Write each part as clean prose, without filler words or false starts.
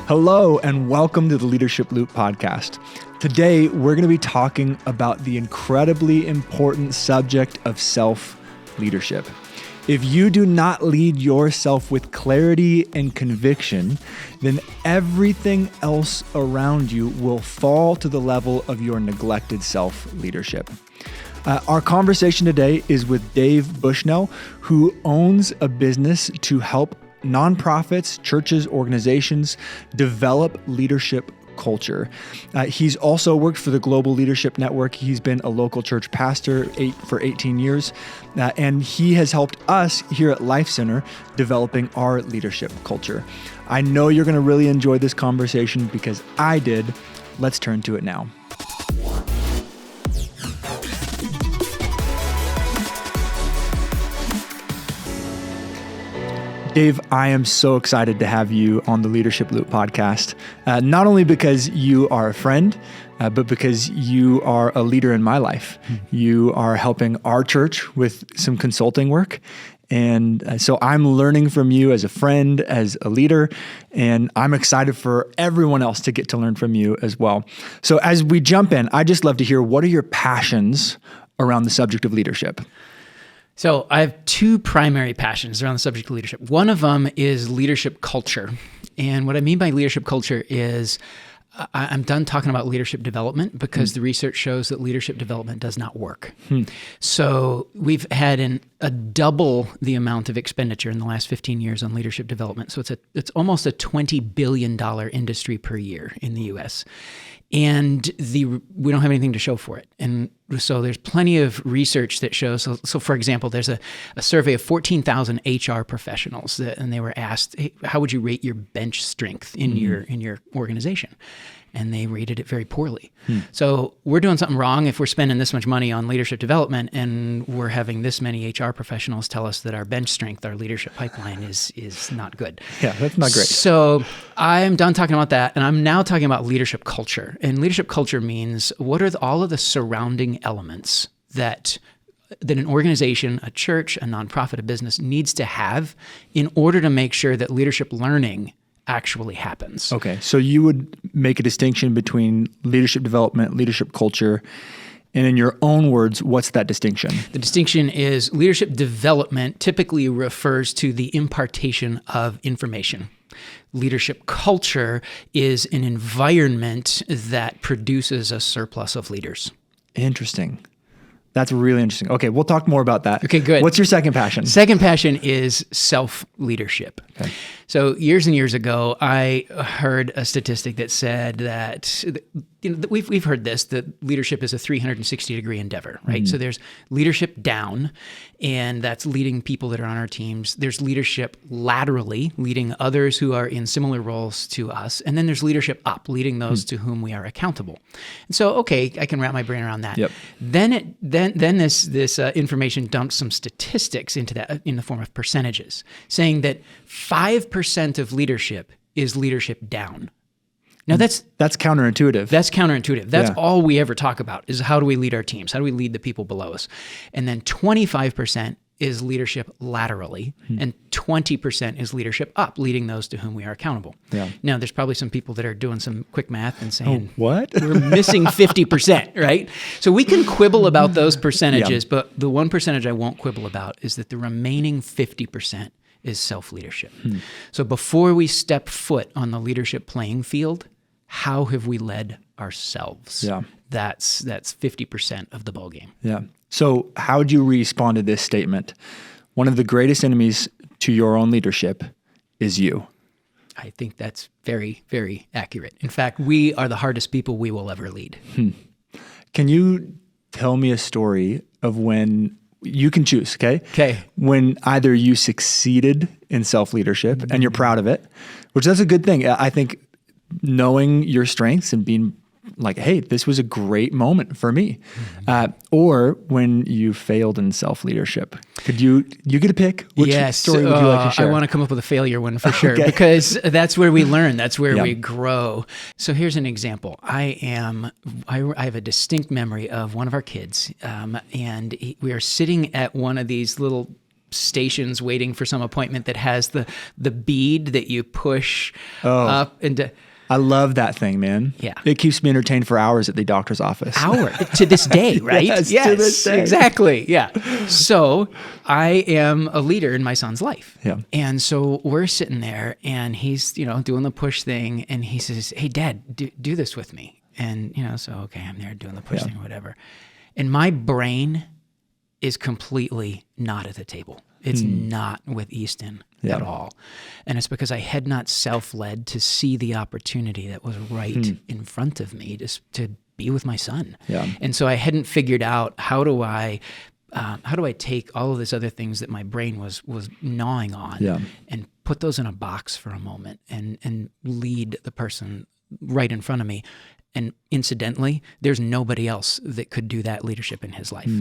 Hello, and welcome to the Leadership Loop podcast. Today, we're going to be talking about the incredibly important subject of self-leadership. If you do not lead yourself with clarity and conviction, then everything else around you will fall to the level of your neglected self-leadership. Our conversation today is with Dave Bushnell, who owns a business to help nonprofits, churches, organizations develop leadership culture. He's also worked for the Global Leadership Network. He's been a local church pastor for 18 years, and he has helped us here at Life Center developing our leadership culture. I know you're going to really enjoy this conversation because I did. Let's turn to it now. Dave, I am so excited to have you on the Leadership Loop podcast, not only because you are a friend, but because you are a leader in my life. You are helping our church with some consulting work. And so I'm learning from you as a friend, as a leader, and I'm excited for everyone else to get to learn from you as well. So as we jump in, I'd just love to hear, what are your passions around the subject of leadership? So I have two primary passions around the subject of leadership. One of them is leadership culture. And what I mean by leadership culture is I'm done talking about leadership development because the research shows that leadership development does not work. So we've had a double the amount of expenditure in the last 15 years on leadership development. So it's almost a $20 billion industry per year in the U.S. And we don't have anything to show for it. And so there's plenty of research that shows. So for example, there's a survey of 14,000 HR professionals and they were asked, hey, how would you rate your bench strength in your organization? And they rated it very poorly. So we're doing something wrong if we're spending this much money on leadership development and we're having this many HR professionals tell us that our bench strength, our leadership pipeline is not good. Yeah, that's not great. So I'm done talking about that, and I'm now talking about leadership culture. And leadership culture means what are all of the surrounding elements that an organization, a church, a nonprofit, a business needs to have in order to make sure that leadership learning actually happens. Okay, so you would make a distinction between leadership development, leadership culture, and in your own words, what's that distinction? The distinction is leadership development typically refers to the impartation of information. Leadership culture is an environment that produces a surplus of leaders. Interesting. That's really interesting. Okay, we'll talk more about that. Okay, good. What's your second passion? Second passion is self-leadership. Okay. So years and years ago, I heard a statistic that said that, we've heard this, that leadership is a 360-degree endeavor, right? So there's leadership down, and that's leading people that are on our teams. There's leadership laterally, leading others who are in similar roles to us. And then there's leadership up, leading those to whom we are accountable. And so, okay, I can wrap my brain around that. Yep. Then this information dumps some statistics into that in the form of percentages, saying that 5% of leadership is leadership down. Now that's counterintuitive. That's counterintuitive. That's all we ever talk about is how do we lead our teams? How do we lead the people below us? And then 25% is leadership laterally, and 20% is leadership up, leading those to whom we are accountable. Yeah. Now, there's probably some people that are doing some quick math and saying, what? We're missing 50%, right? So we can quibble about those percentages, but the one percentage I won't quibble about is that the remaining 50% is self-leadership. So before we step foot on the leadership playing field, how have we led ourselves? Yeah. That's 50% of the ballgame. Yeah. So how would you respond to this statement? One of the greatest enemies to your own leadership is you. I think that's very, very accurate. In fact, we are the hardest people we will ever lead. Can you tell me a story of when you can choose, okay? Okay. When either you succeeded in self-leadership and you're proud of it, which that's a good thing. I think knowing your strengths and being like, hey, this was a great moment for me. Or when you failed in self-leadership. Could you get a pick? Which story would you like to share? I want to come up with a failure one for sure, because that's where we learn. That's where we grow. So here's an example. I have a distinct memory of one of our kids, and we are sitting at one of these little stations waiting for some appointment that has the bead that you push up into. I love that thing, man. Yeah. It keeps me entertained for hours at the doctor's office. To this day, right? Yes, to this day. Exactly. Yeah. So I am a leader in my son's life. Yeah. And so we're sitting there and he's, doing the push thing and he says, "Hey, Dad, do this with me." And, so, okay, I'm there doing the push thing or whatever. And my brain is completely not at the table. It's not with Easton at all. And it's because I had not self-led to see the opportunity that was right in front of me to be with my son. Yeah. And so I hadn't figured out how do I take all of these other things that my brain was gnawing on and put those in a box for a moment and lead the person right in front of me. And incidentally, there's nobody else that could do that leadership in his life.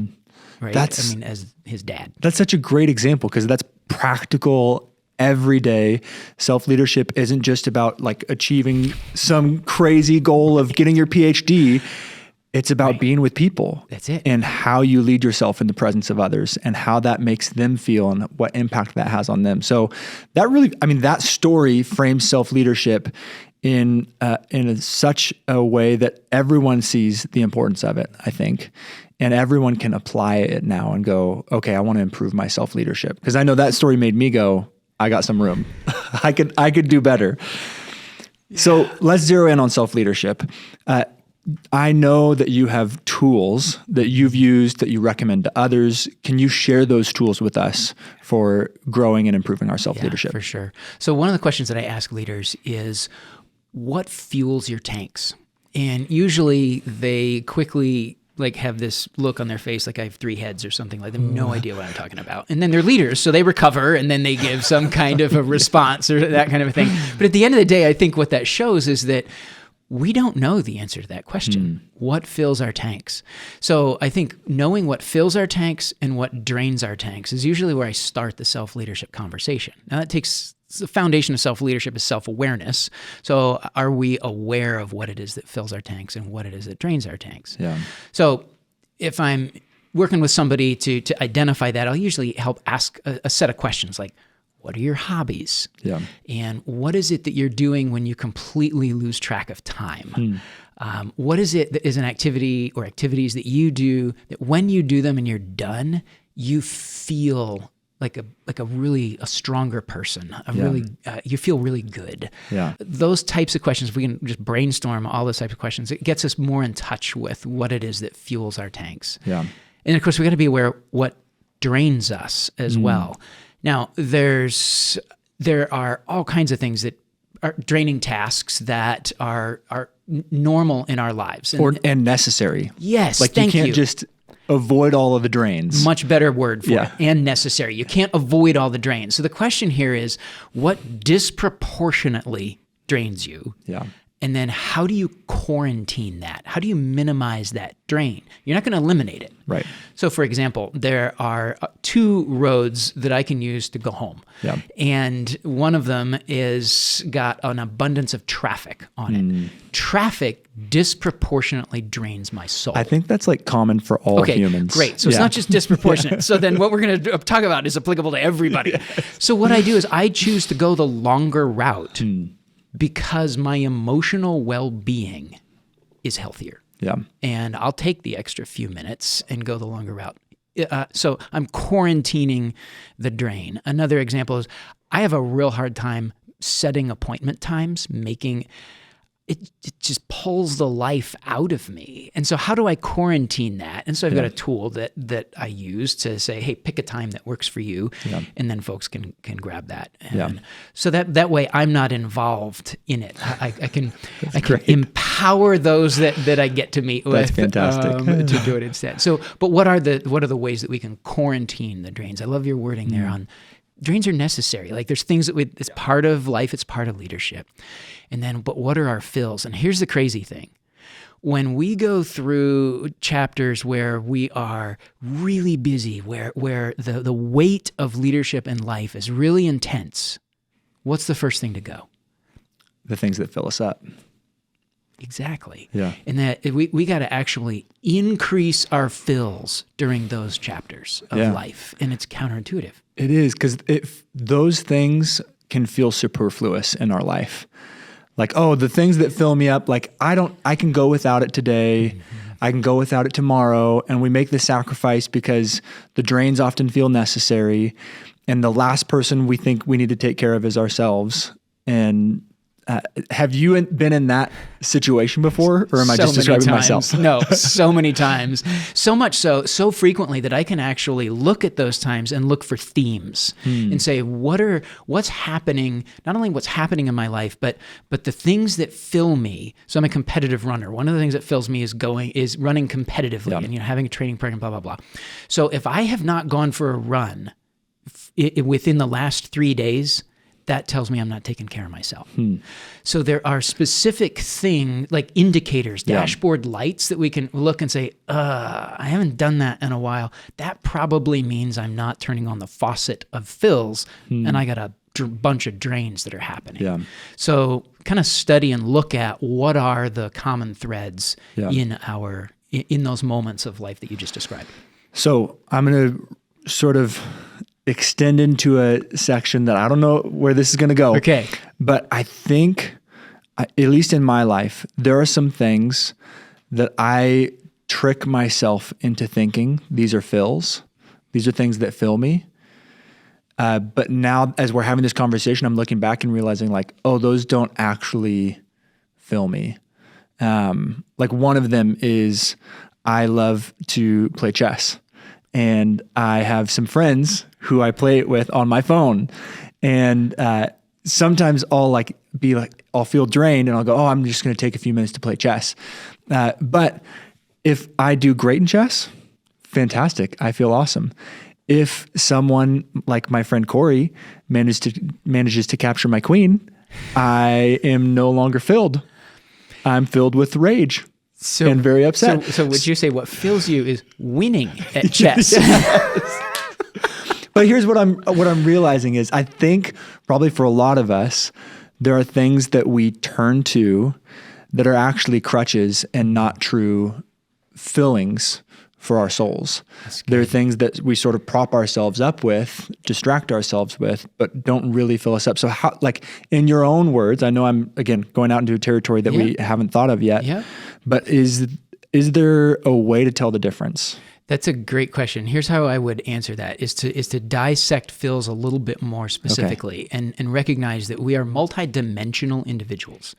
Right? As his dad. That's such a great example because that's practical, everyday. Self-leadership isn't just about like achieving some crazy goal of getting your PhD. It's about being with people. That's it. And how you lead yourself in the presence of others and how that makes them feel and what impact that has on them. So that really, that story frames self-leadership in such a way that everyone sees the importance of it, I think. And everyone can apply it now and go, okay, I want to improve my self-leadership. Because I know that story made me go, I got some room. I could do better. Yeah. So let's zero in on self-leadership. I know that you have tools that you've used that you recommend to others. Can you share those tools with us for growing and improving our self-leadership? Yeah, for sure. So one of the questions that I ask leaders is, what fuels your tanks? And usually they quickly have this look on their face like I have 3 heads or something. Like they have no idea what I'm talking about. And then they're leaders, so they recover and then they give some kind of a response or that kind of a thing. But at the end of the day, I think what that shows is that we don't know the answer to that question. What fills our tanks? So I think knowing what fills our tanks and what drains our tanks is usually where I start the self-leadership conversation. Now that takes the foundation of self-leadership is self-awareness. So are we aware of what it is that fills our tanks and what it is that drains our tanks? Yeah. So if I'm working with somebody to identify that, I'll usually help ask a set of questions like, what are your hobbies? Yeah. And what is it that you're doing when you completely lose track of time? What is it that is an activity or activities that you do that when you do them and you're done, you feel like a stronger person, you feel really good. Yeah. Those types of questions, if we can just brainstorm all those types of questions, it gets us more in touch with what it is that fuels our tanks. Yeah. And of course, we got to be aware what drains us as well. Now, there are all kinds of things that are draining tasks that are normal in our lives. And necessary. Yes, you can't just avoid all of the drains. Much better word for it. And necessary. You can't avoid all the drains. So the question here is, what disproportionately drains you? Yeah. And then how do you quarantine that? How do you minimize that drain? You're not going to eliminate it. Right. So for example, there are 2 roads that I can use to go home. Yeah. And one of them is got an abundance of traffic on it. Traffic disproportionately drains my soul. I think that's common for all humans. Great. So it's not just disproportionate. So then what we're going to talk about is applicable to everybody. Yes. So what I do is I choose to go the longer route. Because my emotional well-being is healthier. Yeah. And I'll take the extra few minutes and go the longer route. So I'm quarantining the drain. Another example is I have a real hard time setting appointment times, it just pulls the life out of me. And so how do I quarantine that? And so I've got a tool that I use to say, hey, pick a time that works for you. Yeah. And then folks can grab that. And so that way I'm not involved in it. I can empower those that I get to meet with. That's fantastic. To do it instead. So, but what are the ways that we can quarantine the drains? I love your wording there on drains are necessary. There's things that it's part of life, it's part of leadership. And then, but what are our fills? And here's the crazy thing. When we go through chapters where we are really busy, where the weight of leadership in life is really intense, what's the first thing to go? The things that fill us up. Exactly. Yeah. And that we got to actually increase our fills during those chapters of life. And it's counterintuitive. It is, because those things can feel superfluous in our life. Like, oh, the things that fill me up, like I can go without it today. I can go without it tomorrow. And we make the sacrifice because the drains often feel necessary. And the last person we think we need to take care of is ourselves. And have you been in that situation before, or am I just describing myself? No, so many times. So much so frequently that I can actually look at those times and look for themes and say, what's happening, not only what's happening in my life, but the things that fill me. So I'm a competitive runner. One of the things that fills me is running competitively and having a training program, blah, blah, blah. So if I have not gone for a run within the last 3 days, that tells me I'm not taking care of myself. So there are specific things like indicators, dashboard lights that we can look and say, I haven't done that in a while. That probably means I'm not turning on the faucet of fills and I got a bunch of drains that are happening. Yeah. So kind of study and look at what are the common threads in those moments of life that you just described. So I'm going to sort of extend into a section that I don't know where this is going to go. Okay. But I think, at least in my life, there are some things that I trick myself into thinking these are fills. These are things that fill me. But now as we're having this conversation, I'm looking back and realizing like, oh, those don't actually fill me. Like one of them is I love to play chess. And I have some friends who I play it with on my phone. And sometimes I'll feel drained and I'll go, oh, I'm just going to take a few minutes to play chess. But if I do great in chess, fantastic. I feel awesome. If someone like my friend Corey manages to capture my queen, I am no longer filled. I'm filled with rage. And very upset. So would you say what fills you is winning at chess? But here's what I'm realizing is I think probably for a lot of us, there are things that we turn to that are actually crutches and not true fillings for our souls. There are things that we sort of prop ourselves up with, distract ourselves with, but don't really fill us up. So how, like in your own words, I know I'm again going out into a territory that we haven't thought of yet, but is there a way to tell the difference? That's a great question. Here's how I would answer that is to dissect fills a little bit more specifically and recognize that we are multidimensional individuals,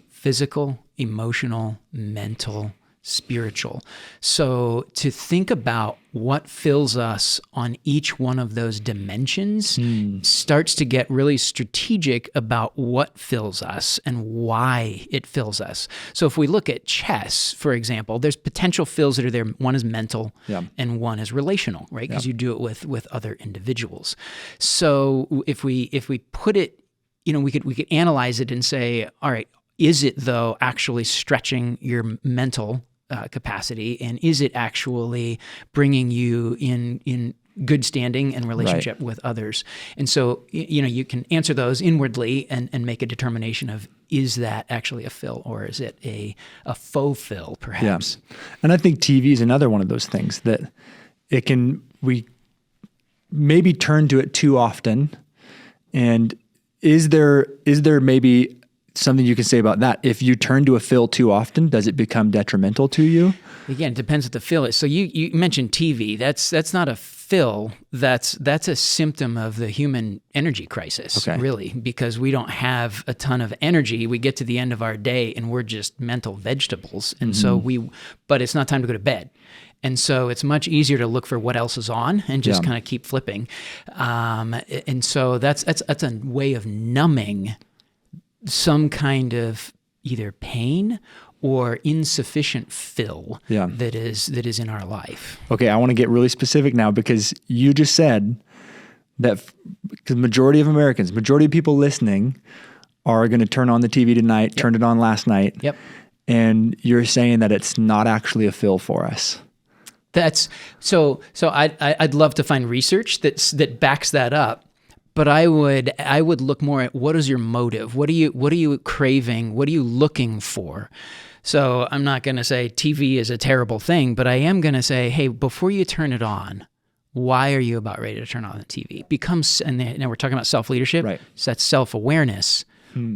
physical, emotional, mental, spiritual. So to think about what fills us on each one of those dimensions starts to get really strategic about what fills us and why it fills us. So if we look at chess, for example, there's potential fills that are there. One is mental and one is relational, right? Because you do it with other individuals. So if we put it, we could analyze it and say, all right, is it though actually stretching your mental capacity, and is it actually bringing you in good standing and relationship with others? And so, you can answer those inwardly and make a determination of, is that actually a fill or is it a faux fill perhaps? Yeah. And I think TV is another one of those things that we maybe turn to it too often. And is there maybe something you can say about that? If you turn to a fill too often, does it become detrimental to you? Again, it depends what the fill is. So you mentioned TV. That's not a fill. That's a symptom of the human energy crisis, really, because we don't have a ton of energy. We get to the end of our day and we're just mental vegetables. And but it's not time to go to bed. And so it's much easier to look for what else is on and just kind of keep flipping. And so that's a way of numbing some kind of either pain or insufficient fill that is in our life. Okay, I want to get really specific now because you just said that because majority of people listening are going to turn on the TV tonight, turned it on last night. Yep. And you're saying that it's not actually a fill for us. That's so I'd love to find research that backs that up. But I would look more at what is your motive? What are you craving? What are you looking for? So I'm not going to say TV is a terrible thing, but I am going to say, hey, before you turn it on, why are you about ready to turn on the TV? And now we're talking about self-leadership. Right. So that's self-awareness.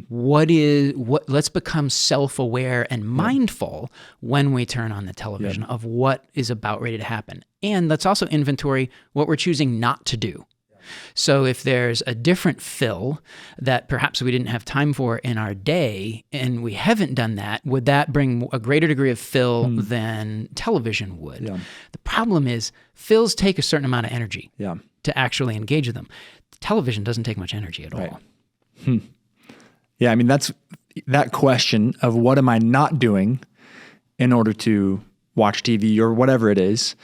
Let's become self-aware and mindful when we turn on the television of what is about ready to happen. And let's also inventory what we're choosing not to do. So if there's a different fill that perhaps we didn't have time for in our day and we haven't done that, would that bring a greater degree of fill than television would? Yeah. The problem is fills take a certain amount of energy to actually engage with them. Television doesn't take much energy at all. Yeah, I mean, that's that question of what am I not doing in order to watch TV or whatever it is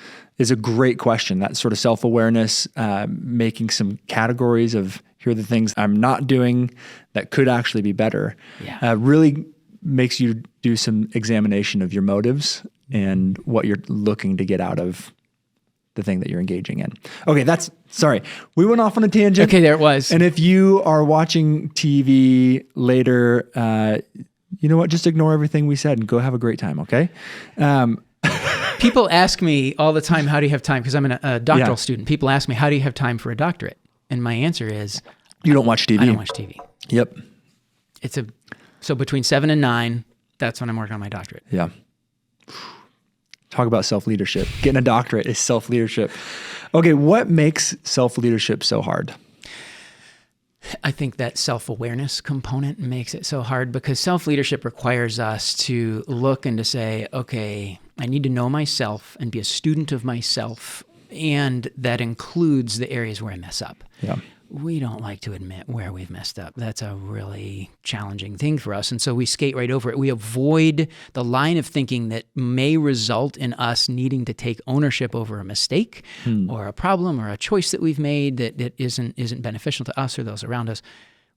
a great question. That sort of self-awareness, making some categories of here are the things I'm not doing that could actually be better, really makes you do some examination of your motives and what you're looking to get out of the thing that you're engaging in. Okay, sorry. We went off on a tangent. Okay, there it was. And if you are watching TV later, you know what? Just ignore everything we said and go have a great time, okay? People ask me all the time, how do you have time? Because I'm a doctoral student. People ask me, how do you have time for a doctorate? And my answer is... You don't watch TV. I don't watch TV. Yep. So between 7 and 9, that's when I'm working on my doctorate. Yeah. Talk about self-leadership. Getting a doctorate is self-leadership. Okay, what makes self-leadership so hard? I think that self-awareness component makes it so hard because self-leadership requires us to look and to say, okay, I need to know myself and be a student of myself, and that includes the areas where I mess up. Yeah. We don't like to admit where we've messed up. That's a really challenging thing for us. And so we skate right over it. We avoid the line of thinking that may result in us needing to take ownership over a mistake or a problem or a choice that we've made that isn't beneficial to us or those around us.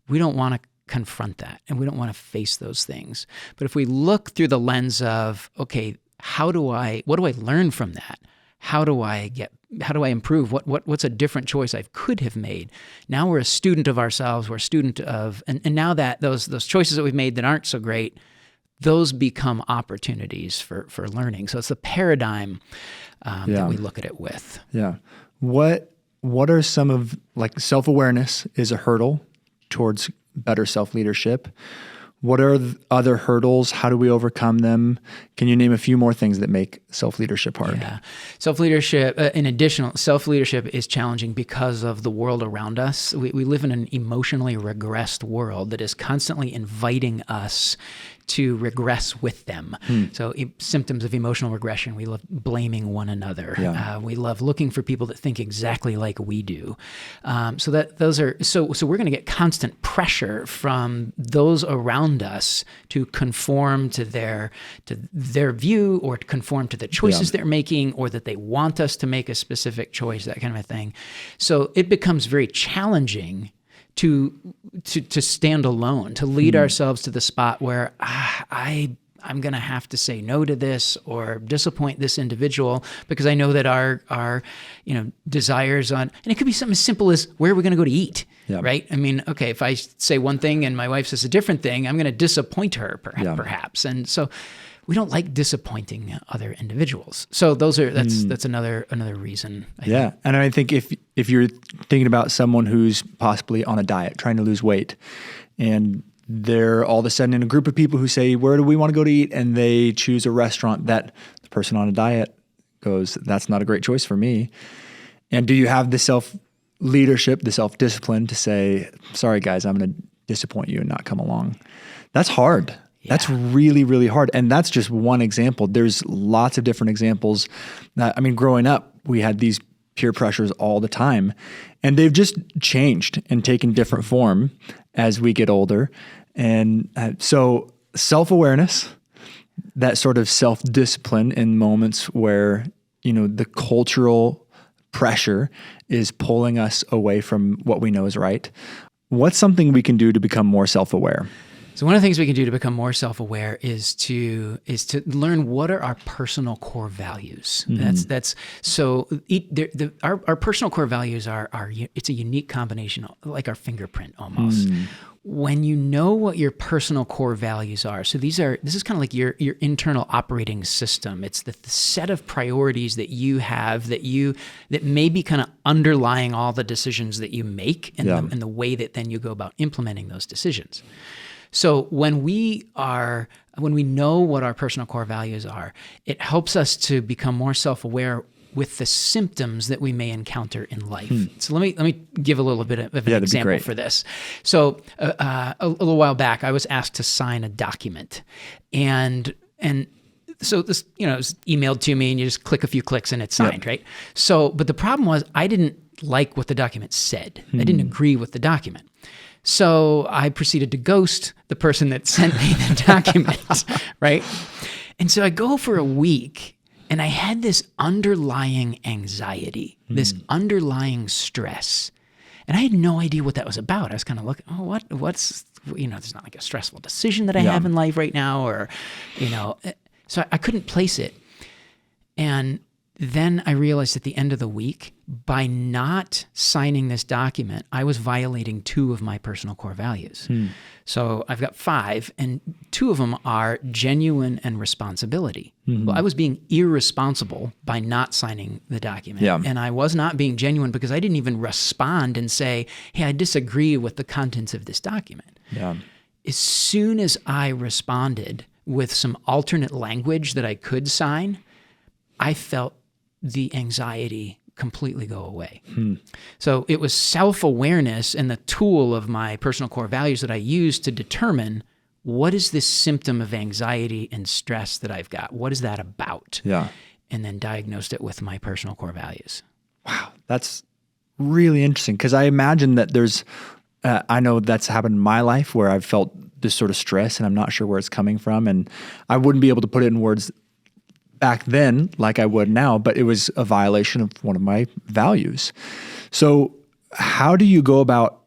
We don't want to confront that, and we don't want to face those things. But if we look through the lens of, okay, what do I learn from that? How do I improve? What's a different choice I could have made? Now we're a student of ourselves. We're a student of, and now that those choices that we've made that aren't so great, those become opportunities for learning. So it's the paradigm that we look at it with. Yeah. What are some of, like, self-awareness is a hurdle towards better self-leadership. What are other hurdles? How do we overcome them? Can you name a few more things that make self-leadership hard? Yeah. Self-leadership, self-leadership is challenging because of the world around us. We live in an emotionally regressed world that is constantly inviting us to regress with them. So symptoms of emotional regression, we love blaming one another. Yeah. We love looking for people that think exactly like we do. So we're going to get constant pressure from those around us to conform to their view, or to conform to the choices they're making, or that they want us to make a specific choice, that kind of a thing. So it becomes very challenging to stand alone, to lead ourselves to the spot where I'm going to have to say no to this or disappoint this individual because I know that our desires and it could be something as simple as where are we going to go to eat, right? I mean, okay, if I say one thing and my wife says a different thing, I'm going to disappoint her perhaps. And so we don't like disappointing other individuals. So that's another reason. I think. And I think if you're thinking about someone who's possibly on a diet, trying to lose weight, and they're all of a sudden in a group of people who say, where do we want to go to eat? And they choose a restaurant that the person on a diet goes, that's not a great choice for me. And do you have the self-leadership, the self-discipline to say, sorry guys, I'm going to disappoint you and not come along? That's hard. Yeah. That's really, really hard. And that's just one example. There's lots of different examples. Growing up, we had these peer pressures all the time, and they've just changed and taken different form as we get older. And so self-awareness, that sort of self-discipline in moments where, the cultural pressure is pulling us away from what we know is right. What's something we can do to become more self-aware? So one of the things we can do to become more self-aware is to learn what are our personal core values. Our personal core values are it's a unique combination, like our fingerprint almost. When you know what your personal core values are, so this is kind of like your internal operating system. It's the set of priorities that you have that may be kind of underlying all the decisions that you make and the way that then you go about implementing those decisions. So when we know what our personal core values are, it helps us to become more self-aware with the symptoms that we may encounter in life. So let me give a little bit of an example for this. So a little while back, I was asked to sign a document, and so this, it was emailed to me, and you just click a few clicks and it's signed, right? So, but the problem was I didn't like what the document said. I didn't agree with the document. So I proceeded to ghost the person that sent me the document, right? And so I go for a week, and I had this underlying anxiety, this underlying stress. And I had no idea what that was about. I was kind of looking, what's, there's not like a stressful decision that I have in life right now, or, so I couldn't place it. And then I realized at the end of the week, by not signing this document, I was violating 2 of my personal core values. So I've got 5, and 2 of them are genuine and responsibility. Well, I was being irresponsible by not signing the document. And I was not being genuine because I didn't even respond and say, hey, I disagree with the contents of this document. As soon as I responded with some alternate language that I could sign, I felt the anxiety completely go away. So it was self-awareness and the tool of my personal core values that I used to determine what is this symptom of anxiety and stress that I've got? What is that about? And then diagnosed it with my personal core values. Wow, that's really interesting, because I imagine that there's, I know that's happened in my life where I've felt this sort of stress and I'm not sure where it's coming from, and I wouldn't be able to put it in words back then like I would now, but it was a violation of one of my values. So how do you go about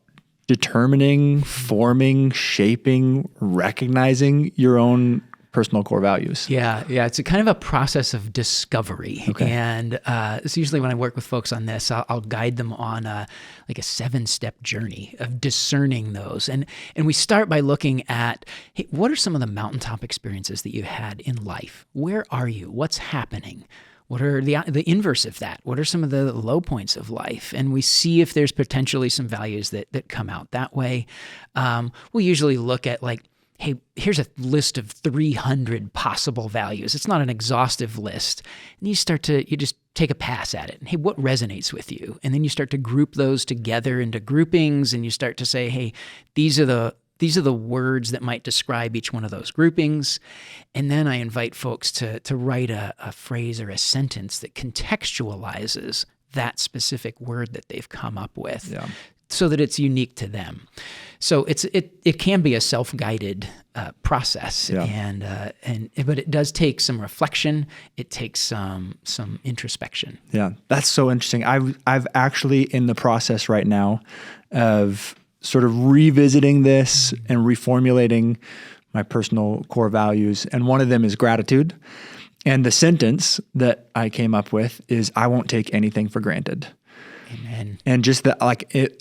determining, forming, shaping, recognizing your own personal core values? Yeah. It's a kind of a process of discovery. Okay. And it's usually when I work with folks on this, I'll guide them on a 7-step journey of discerning those. And we start by looking at, hey, what are some of the mountaintop experiences that you had in life? Where are you? What's happening? What are the inverse of that? What are some of the low points of life? And we see if there's potentially some values that come out that way. We usually look at hey, here's a list of 300 possible values. It's not an exhaustive list. And you just take a pass at it. And hey, what resonates with you? And then you start to group those together into groupings, and you start to say, hey, these are the words that might describe each one of those groupings. And then I invite folks to write a phrase or a sentence that contextualizes that specific word that they've come up with. So that it's unique to them. So it can be a self-guided process, but it does take some reflection. It takes some introspection. Yeah, that's so interesting. I've actually in the process right now of sort of revisiting this and reformulating my personal core values, and one of them is gratitude. And the sentence that I came up with is, I won't take anything for granted. Amen. And just that,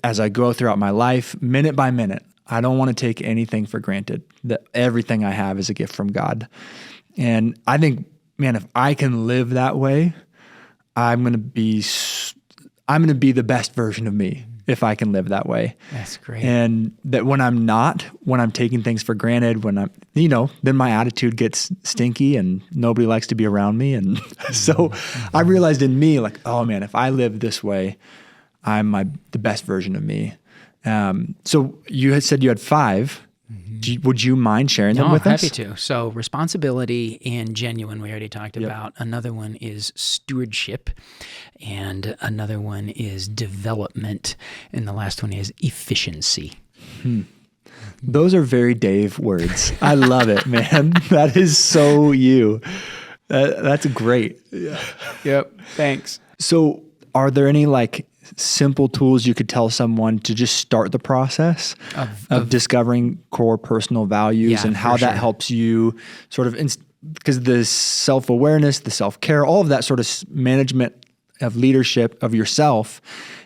as I go throughout my life, minute by minute, I don't want to take anything for granted, that everything I have is a gift from God. And I think, man, if I can live that way, I'm going to be the best version of me if I can live that way. That's great. And that when I'm taking things for granted, then my attitude gets stinky and nobody likes to be around me. And so I realized in me, oh man, if I live this way, I'm the best version of me. So you had said you had 5. Would you mind sharing them with us? Happy to. So responsibility and genuine, we already talked about. Another one is stewardship, and another one is development, and the last one is efficiency. Those are very Dave words. I love it, man. That is so you. That's great. Yep. Thanks. So are there any simple tools you could tell someone to just start the process of discovering core personal values and how that helps you sort of, because the self-awareness, the self-care, all of that sort of management of leadership of yourself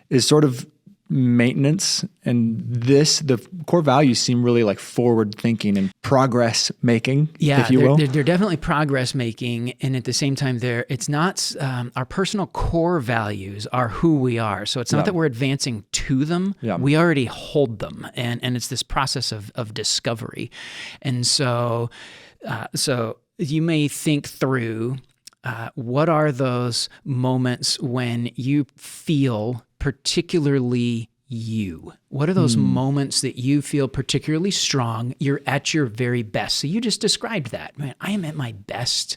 is sort of maintenance, and the core values seem really like forward thinking and progress making, if you will. They're definitely progress making, and at the same time, it's not our personal core values are who we are. So it's not that we're advancing to them; we already hold them, and it's this process of discovery. And so you may think through what are those moments when you feel particularly you? What are those moments that you feel particularly strong? You're at your very best. So you just described that. Man, I am at my best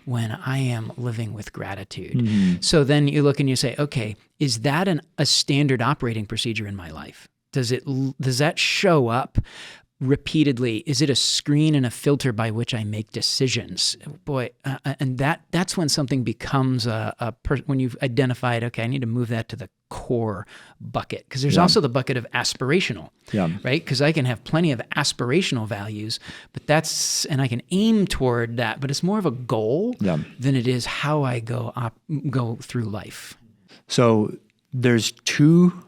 when I am living with gratitude. So then you look and you say, okay, is that a standard operating procedure in my life? Does that show up repeatedly? Is it a screen and a filter by which I make decisions? Boy, and that's when something becomes when you've identified, okay, I need to move that to the core bucket. Because there's also the bucket of aspirational, right? Because I can have plenty of aspirational values, but and I can aim toward that, but it's more of a goal than it is how I go through life. So there's two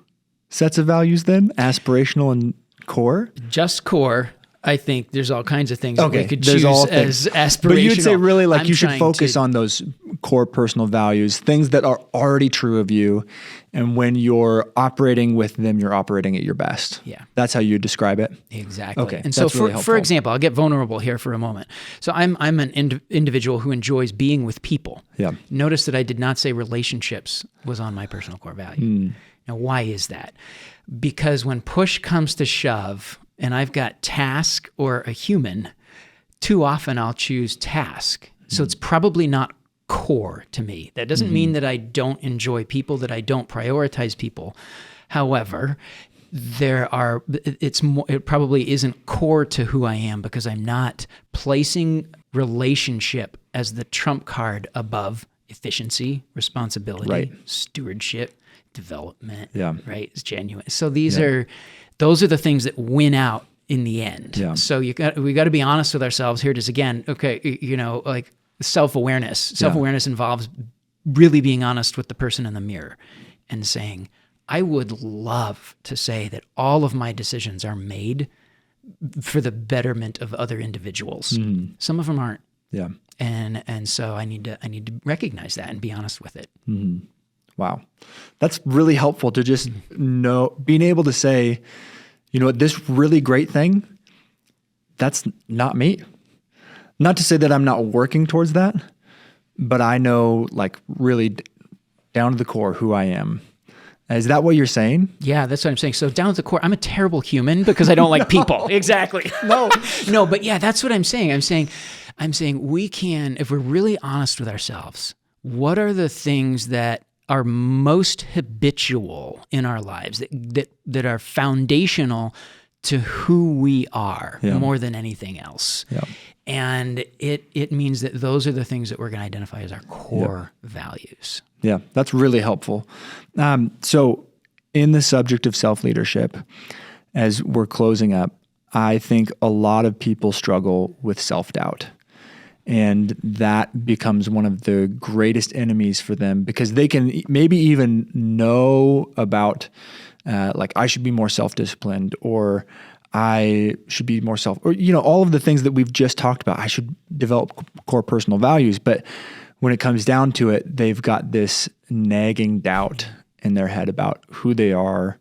sets of values then, aspirational and core? Just core. I think there's all kinds of things that we could choose as aspirational. But you'd say really like you should focus on those core personal values, things that are already true of you. And when you're operating with them, you're operating at your best. Yeah. That's how you describe it? Exactly. Okay. And so for example, I'll get vulnerable here for a moment. So I'm an individual who enjoys being with people. Yeah. Notice that I did not say relationships was on my personal core value. Now, why is that? Because when push comes to shove and I've got task or a human, too often I'll choose task. So it's probably not core to me. That doesn't mean that I don't enjoy people, that I don't prioritize people. However, it probably isn't core to who I am because I'm not placing relationship as the trump card above efficiency, responsibility, stewardship, development, right? It's genuine. So those are the things that win out in the end. Yeah. So we got to be honest with ourselves. Here it is again. Okay, like self-awareness. Self-awareness involves really being honest with the person in the mirror and saying, I would love to say that all of my decisions are made for the betterment of other individuals. Some of them aren't. Yeah. And so I need to recognize that and be honest with it. Wow. That's really helpful to just know, being able to say, you know what, this really great thing, that's not me. Not to say that I'm not working towards that, but I know like really down to the core who I am. Is that what you're saying? Yeah, that's what I'm saying. So down to the core, I'm a terrible human because I don't like people. Exactly. No, but yeah, that's what I'm saying. I'm saying we can, if we're really honest with ourselves, what are the things that are most habitual in our lives that are foundational to who we are more than anything else. Yeah. And it means that those are the things that we're going to identify as our core values. Yeah, that's really helpful. So in the subject of self-leadership, as we're closing up, I think a lot of people struggle with self-doubt. And that becomes one of the greatest enemies for them because they can maybe even know about like I should be more self-disciplined or I should be more all of the things that we've just talked about. I should develop core personal values. But when it comes down to it, they've got this nagging doubt in their head about who they are,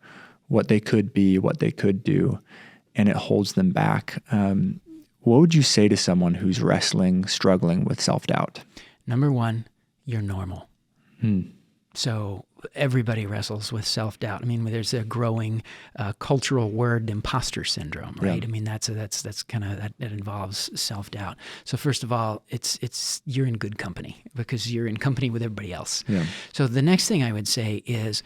what they could be, what they could do, and it holds them back. What would you say to someone who's struggling with self-doubt? Number one, you're normal. So everybody wrestles with self-doubt. I mean, there's a growing cultural word, imposter syndrome, right? Yeah. I mean, that's kind of that involves self-doubt. So first of all, it's you're in good company because you're in company with everybody else. Yeah. So the next thing I would say is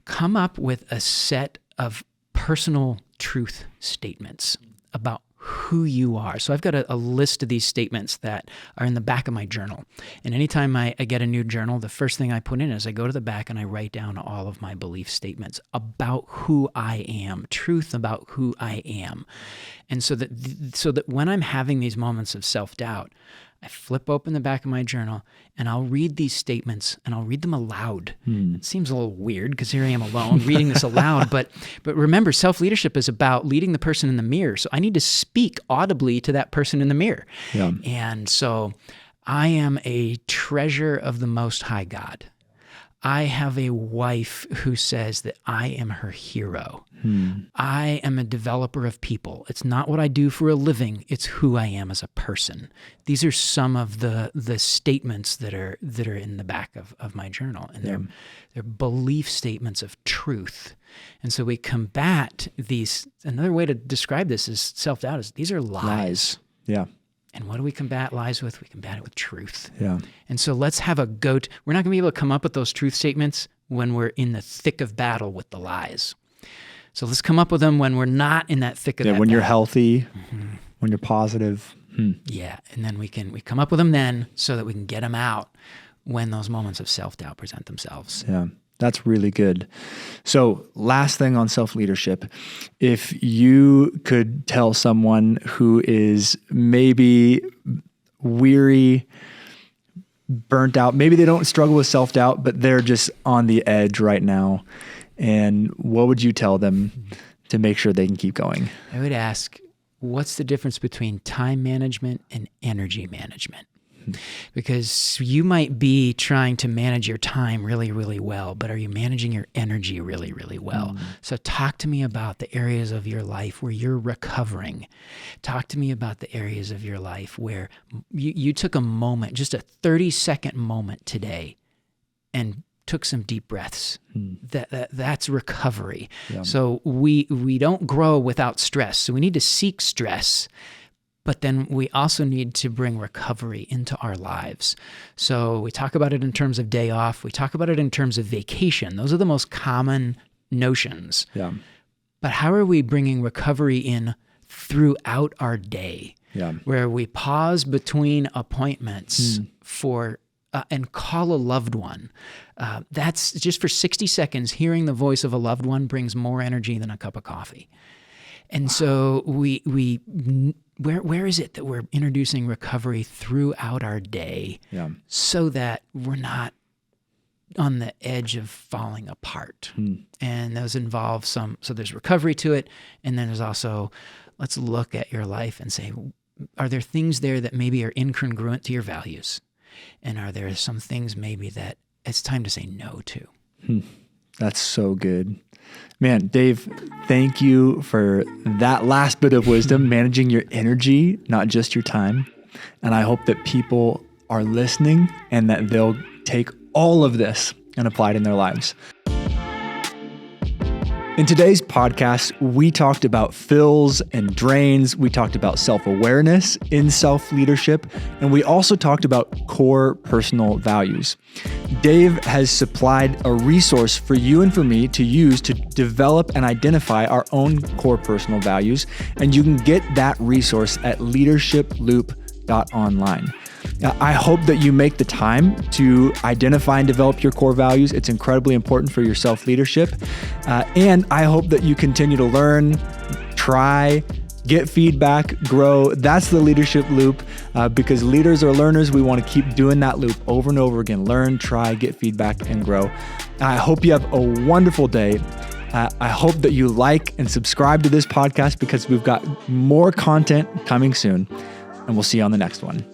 come up with a set of personal truth statements about who you are. So I've got a list of these statements that are in the back of my journal. And anytime I get a new journal, the first thing I put in is I go to the back and I write down all of my belief statements about who I am, truth about who I am. And so that when I'm having these moments of self-doubt, I flip open the back of my journal and I'll read these statements and I'll read them aloud. It seems a little weird because here I am alone reading this aloud, but remember, self-leadership is about leading the person in the mirror. So I need to speak audibly to that person in the mirror. Yeah. And so I am a treasure of the Most High God. I have a wife who says that I am her hero. I am a developer of people. It's not what I do for a living. It's who I am as a person. These are some of the statements that are in the back of my journal. And they're belief statements of truth. And so we combat these. Another way to describe this is self-doubt is these are lies. Yeah. And what do we combat lies with? We combat it with truth. Yeah. And so let's have a go-to. We're not going to be able to come up with those truth statements when we're in the thick of battle with the lies. So let's come up with them when we're not in that thick of that when battle. You're healthy, when you're positive. Yeah, and then we come up with them then so that we can get them out when those moments of self-doubt present themselves. Yeah. That's really good. So last thing on self-leadership, if you could tell someone who is maybe weary, burnt out, maybe they don't struggle with self-doubt, but they're just on the edge right now, and what would you tell them to make sure they can keep going? I would ask, what's the difference between time management and energy management? Because you might be trying to manage your time really, really well, but are you managing your energy really, really well? So talk to me about the areas of your life where you're recovering. Talk to me about the areas of your life where you took a moment, just a 30-second moment today, and took some deep breaths. That's recovery. Yeah. So we don't grow without stress. So we need to seek stress. But then we also need to bring recovery into our lives. So we talk about it in terms of day off. We talk about it in terms of vacation. Those are the most common notions. Yeah. But how are we bringing recovery in throughout our day? Yeah. Where we pause between appointments for and call a loved one. That's just for 60 seconds. Hearing the voice of a loved one brings more energy than a cup of coffee. And so where is it that we're introducing recovery throughout our day so that we're not on the edge of falling apart? And those involve so there's recovery to it. And then there's also, let's look at your life and say, are there things there that maybe are incongruent to your values? And are there some things maybe that it's time to say no to? That's so good. Man, Dave, thank you for that last bit of wisdom, managing your energy, not just your time. And I hope that people are listening and that they'll take all of this and apply it in their lives. In today's podcast, we talked about fills and drains. We talked about self-awareness in self-leadership, and we also talked about core personal values. Dave has supplied a resource for you and for me to use to develop and identify our own core personal values, and you can get that resource at leadershiploop.online. I hope that you make the time to identify and develop your core values. It's incredibly important for your self-leadership. And I hope that you continue to learn, try, get feedback, grow. That's the leadership loop, because leaders are learners. We want to keep doing that loop over and over again. Learn, try, get feedback, and grow. I hope you have a wonderful day. I hope that you like and subscribe to this podcast because we've got more content coming soon. And we'll see you on the next one.